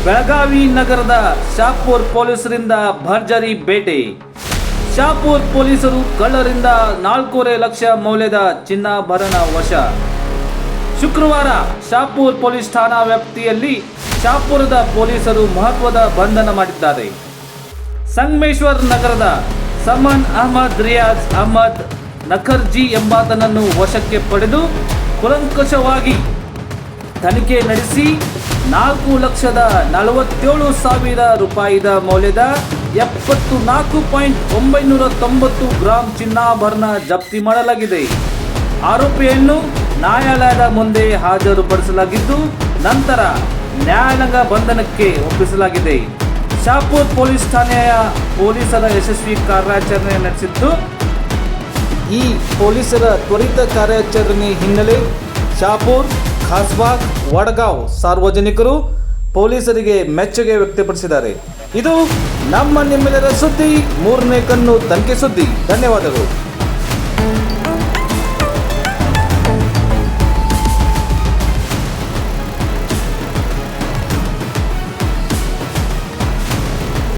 ಬೆಳಗಾವಿ ನಗರದ ಶಾಪುರ್ ಪೊಲೀಸರಿಂದ ಭರ್ಜರಿ ಬೇಟೆ. ಶಾಪುರ್ ಪೊಲೀಸರು ಕಳ್ಳರಿಂದ 4.5 ಲಕ್ಷ ಮೌಲ್ಯದ ಚಿನ್ನಾಭರಣ ವಶ. ಶುಕ್ರವಾರ ಶಾಪುರ್ ಪೊಲೀಸ್ ಠಾಣಾ ವ್ಯಾಪ್ತಿಯಲ್ಲಿ ಶಾಪುರದ ಪೊಲೀಸರು ಮಹತ್ವದ ಬಂಧನ ಮಾಡಿದ್ದಾರೆ. ಸಂಗಮೇಶ್ವರ್ ನಗರದ ಸಮನ್ ಅಹಮದ್ ರಿಯಾಜ್ ಅಹಮದ್ ನಖರ್ಜಿ ಎಂಬಾತನನ್ನು ವಶಕ್ಕೆ ಪಡೆದು ಕೂಲಂಕಷವಾಗಿ ತನಿಖೆ ನಡೆಸಿ 4,47,000 ರೂಪಾಯಿದ ಮೌಲ್ಯದ 74.990 ಗ್ರಾಂ ಚಿನ್ನಾಭರಣ ಜಪ್ತಿ ಮಾಡಲಾಗಿದೆ. ಆರೋಪಿಯನ್ನು ನ್ಯಾಯಾಲಯದ ಮುಂದೆ ಹಾಜರುಪಡಿಸಲಾಗಿದ್ದು ನಂತರ ನ್ಯಾಯಾಲಯ ಬಂಧನಕ್ಕೆ ಒಪ್ಪಿಸಲಾಗಿದೆ. ಶಾಪುರ್ ಪೊಲೀಸ್ ಠಾಣೆಯ ಪೊಲೀಸರ ಯಶಸ್ವಿ ಕಾರ್ಯಾಚರಣೆ ನಡೆಸಿದ್ದು, ಈ ಪೊಲೀಸರ ತ್ವರಿತ ಕಾರ್ಯಾಚರಣೆ ಹಿನ್ನೆಲೆ ಶಾಪುರ್, ಖಾಸ್ಬಾಗ್, ವಡಗಾಂವ್ ಸಾರ್ವಜನಿಕರು ಪೊಲೀಸರಿಗೆ ಮೆಚ್ಚುಗೆ ವ್ಯಕ್ತಪಡಿಸಿದ್ದಾರೆ. ಇದು ನಿಮ್ಮೆಲ್ಲರ ಸುದ್ದಿ, ಮೂರನೇ ಕಣ್ಣು ತನಿಖೆ ಸುದ್ದಿ. ಧನ್ಯವಾದಗಳು.